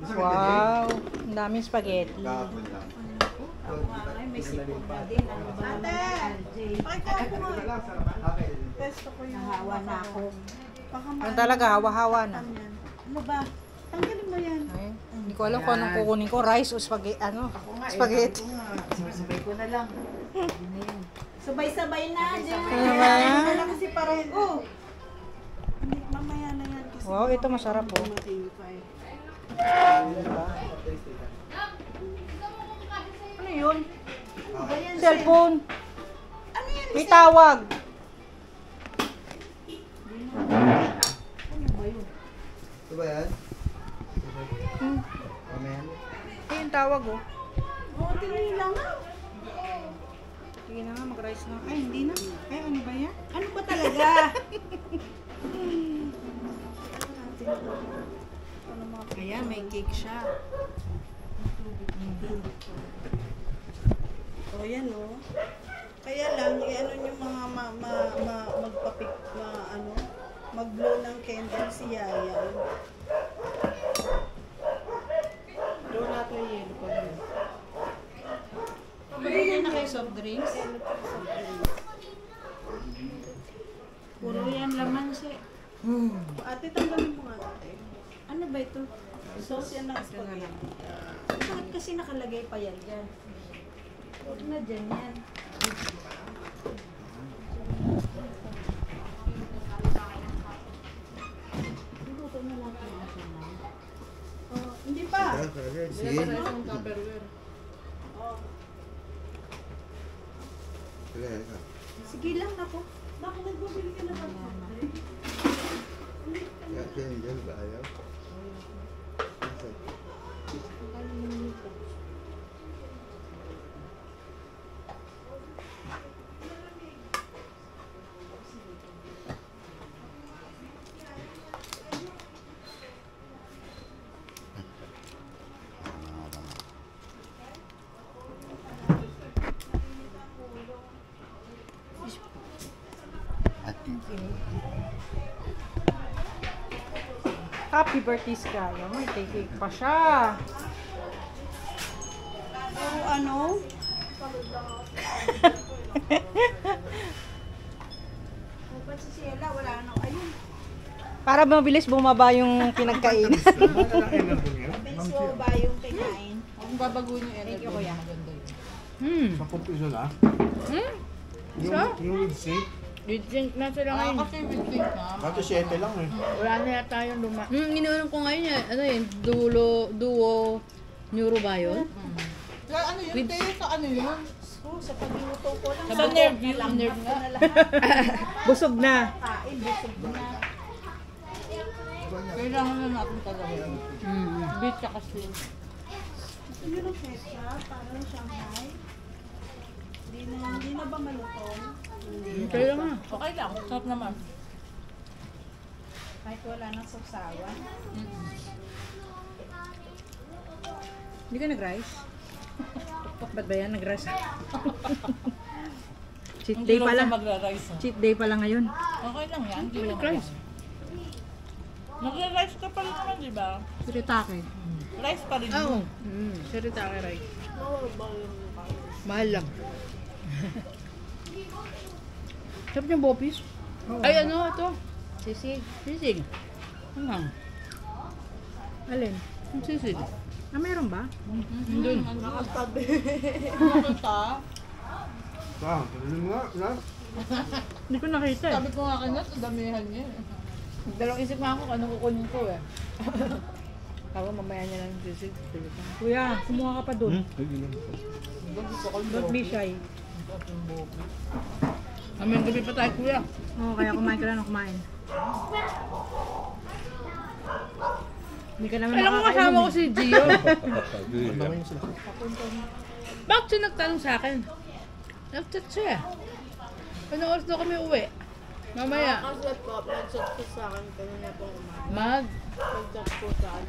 Wow, ang daming spaghetti. May sipon na din. Ate! Pakikaw ko nga. Pesto ko yung hawa na ako. Ano talaga, hawa-hawa na. Ano ba? Tanggalin mo yan. Ay, hindi ko alam kung anong kukunin ko. Rice o spaghetti. Ano? Spaghetti. Sabay ko na lang. Sabay-sabay na. Sabay na. Wala kasi parang, mamaya na yan. Kasi Wow, ito masarap po. Ano yun? Cellphone. Ano yan? May tawag. Ano ba yun? Ito ba yan? Amen. Ito yung tawag oh. Tingin lang nga. Sige na nga, mag-rice na. Ay, hindi na. Ay, ano ba yan? Ano ba talaga? Ayan, may cake siya. O, yan o. Kaya lang, i-ano yung mga magpapik, mag-blow ng candle si Yaya. Doon natin yung yelo pa rin. Pwede na kayo soft drinks? Puro yan laman siya. Ate, tanggalin mo nga ate. Ano ba ito? Sauce yan ng spaghetti. Bakit kasi nakalagay pa yan dyan? Huwag na dyan yan. Luto na lang kaya siya na. Oh, hindi pa. Sige. Oh, sige lang ako. Bakit nagbubili ka na ba? Candle ba ayaw? Happy birthday, Sky. May cake pa siya. Puro ano? Ba't si Ciela? Wala na. Ayun. Para mabilis bumaba yung pinagkain. Piso ba yung kinain? Kung babaguhin yung energy, kuya. maganda yun. Sa piso na? Yung with sink? With sync na sila ngayon. Kasi with sync na. Kato 7 lang eh. Wala na yata yung luma. Iniunan ko ngayon yan. Ano yun? Duo Neuro ba yun? Ano yun? Sa ano yun? Sa pagluto ko lang. Sa nerve yun. Nerve nga. Busog na. Kain, busog na. Kailangan na natin talaga. Beef tsaka slim. Gusto nyo ng pesa? Para Shanghai? Hindi na ba malutong? Kaya nga. Okay lang. Sarap naman. Kahit wala nang sausawan. Hindi ka nag-rice? Ba't ba yan? Nag-rice? Cheat day pa lang. Magra-rice. Cheat day pa lang ngayon. Okay lang yan. Hindi naman rice. Magra-rice ka pa rin naman, di ba? Shirataki. Rice pa rin. Oo. Shirataki rice. Mahal lang. Sarap yung bopis. Ay, ano ito? Sisig. Sisig. Ano? Alin? Yung sisig. Ah, meron ba? Doon. Nakatabi. Nakata. Tuloy mo nga. Hindi ko nakita eh. Sabi ko nga kanya, sa damihan niya. Dalawang isip nga ako kung anong kukunin ko eh. Ako mamaya niya lang yung sisig. Kuya, kumuha ka pa dun. Don't be shy. Aming gabi pa tayo, kuya. Oo, kaya kumain ka lang ng kumain. Hindi ka naman Alam mo makakainom kasama ko eh. si Gio. Bakit siya nagtanong sa akin? Nag-chat siya. Ano oras daw kami uwi? Mamaya. Nag-chat po sa akin kanina po umaga. Nag-chat po sa akin.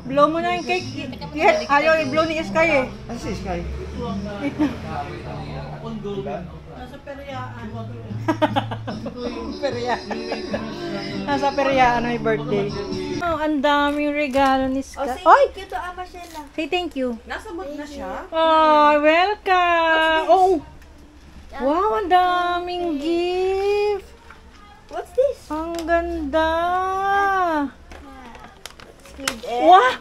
Blow mo na yung cake. Yes, ayaw i-blow ni Sky eh. Ano si Sky? Nasa peryaan. Nasa peryaan may birthday. Oh, ang daming regalo ni Sky. Oy! Ito, ama Sheila. Say thank you. Nasa mood na siya. Oh, welcome. Oh. Wow, ang daming gift. What's this? Ang ganda. Squid egg. Wow!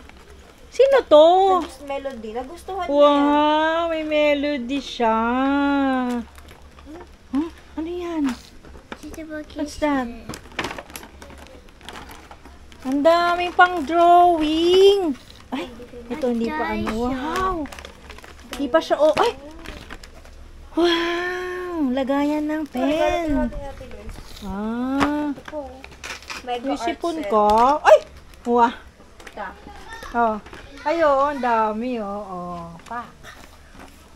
Sino to? Tapos melody. Nagustuhan niya. Wow, may melody siya. Huh? Ano yan? What's that? Ang daming pang drawing. Ay, ito hindi pa ano. Wow. Hindi pa siya. Oh, ay. Wow. Lagayan ng pen. Ah. Mega May art sipon set. ka. Ay. Wow. Ta. Oh. Ayo, ang dami oh. Oh. Pa.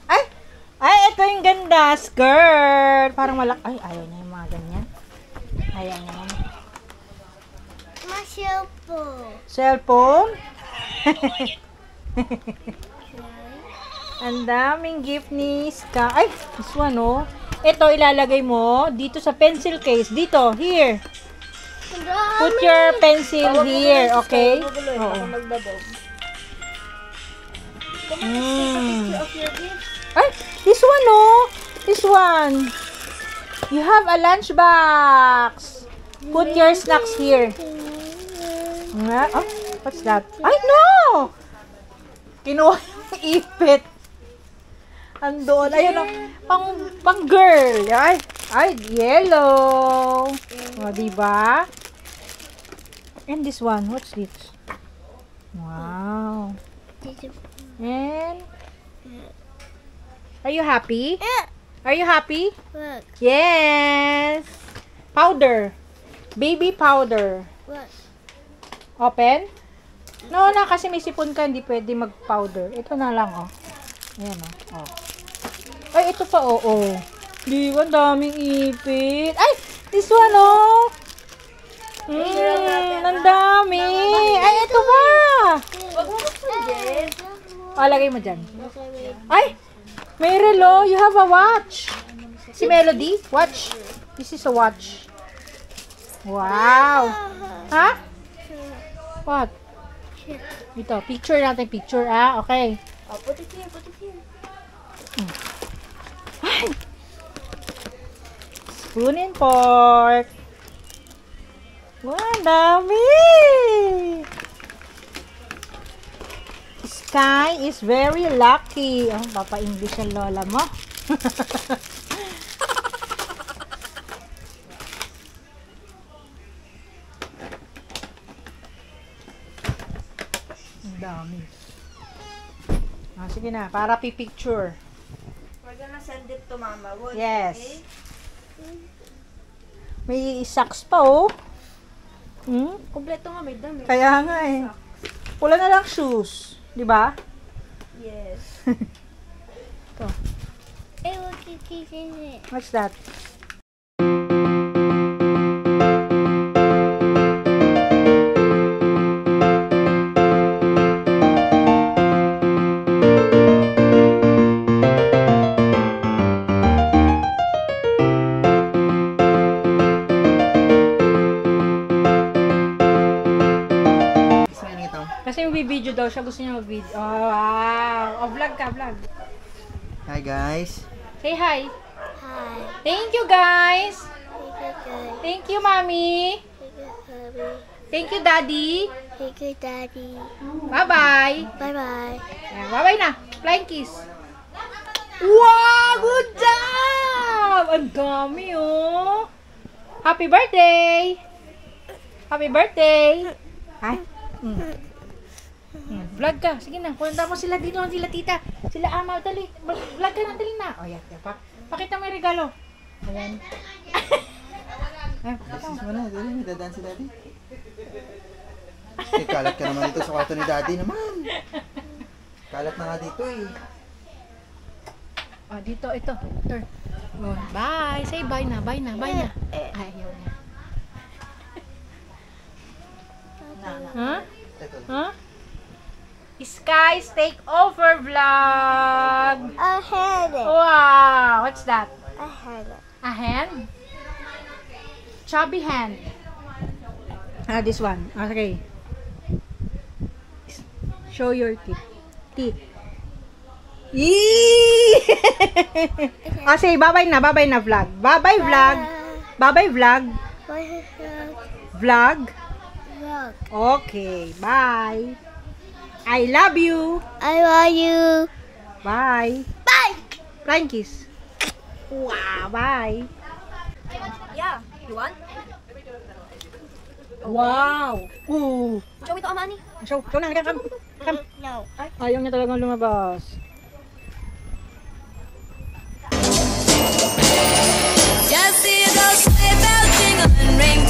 Ay. Ay, ito yung ganda. Skirt. Parang malak. Ay, ayaw niya yung mga ganyan. Ayaw niya naman. Cellphone? Ang daming gift ni Ska. Ay, this one oh. Ito ilalagay mo dito sa pencil case. Dito, here. Put your pencil here, okay? Oo. Of your gift. Ay, this one oh. This one. You have a lunchbox. Put your snacks here. Nga, oh, what's that? Ay, no! Kinuha yung ipit. Andun. Ayun, oh, pang girl. Ay, yellow. O, diba? And this one, what's this? Wow. And, are you happy? Are you happy? Yes. Powder. Baby powder. Open? No, na kasi may sipon ka, hindi pwede mag-powder. Ito na lang, oh. Ayan, oh. Oh. Ay, ito pa, oh, oh. Di ba, daming ipit. Ay, this one, oh. Ang dami. Ay, ito ba? Wag mo mag-suggest. Oh, lagay mo dyan. Ay, may relo. You have a watch. Si Melody, watch. This is a watch. Wow. Ha? What? Ito, picture natin, picture, ah. Okay. Oh, put it here, put it here. Ay! Spoon and fork. Wow, dami! Sky is very lucky. Oh, papa-English ang lola mo. Ang dami. Ah, sige na, para pipicture. We're gonna send it to Mama. Wood, Yes. okay? May socks pa, oh. Hmm? Kompleto nga, may dami. Kaya nga eh. Wala na lang shoes. Di ba? Yes. Ito. What's that? Kasi mag-video daw siya. Gusto niya mag-video. Oh, wow. Oh, vlog ka, vlog. Hi guys. Say hi. Hi. Thank you, guys. Thank you, mommy. Thank you, daddy. Thank you, Daddy. Bye-bye. Bye-bye. Ayan, bye-bye na. Flying kiss. Wow! Good job! Ang dami, oh. Happy birthday! Happy birthday! Ay. Vlog ka. Sige na. Punta mo sila dito. Sila tita. Sila ama. Dali. Vlog ka na. Dali na. O, yan. Pakita mo yung regalo. Ayan. Ano, dali, dadaan si Daddy. Eh, kalat ka naman dito sa kwarto ni Daddy naman. Kalat na nga dito eh. Oh, dito. Ito. Turn. Oh, bye. Say bye na. Bye na. Bye na. Ay, ayaw na. Huh? Ito. Huh? Skies Takeover Vlog! I had it. Wow! What's that? I had it. A hand? Chubby hand. This one. Okay. Show your teeth. Teeth. Yee! Say bye-bye na vlog. Bye-bye vlog. Bye-bye vlog. Vlog. Look. Okay, bye. I love you. I love you. Bye. Bye. Flying kiss. Wow, bye. Yeah, you want? Wow. Ooh. Show me to Amani. Show na, come. No. Ayaw niya talagang lumabas. Just see those sleigh bells jingling, ring